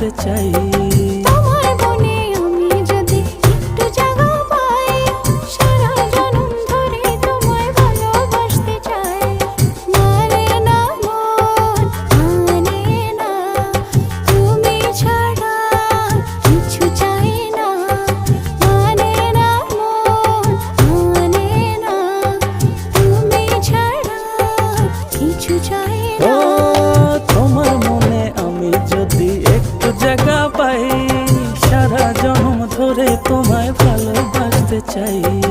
ভালোবাসতে চাই। তোমার মনে আমি যদি একটু জায়গা পাই, সারা জনম ধরে তোমায় ভালোবাসতে চাই। মানে না মন, মানে না, তুমি ছাড়া কিছু চাই না। মানে না মন, মানে না, তুমি ছাড়া কিছু চাই না। ও তোমার মনে আমি যদি একটু জায়গা পাই, সারা জনম ধরে তোমায় ভালোবাসতে চাই।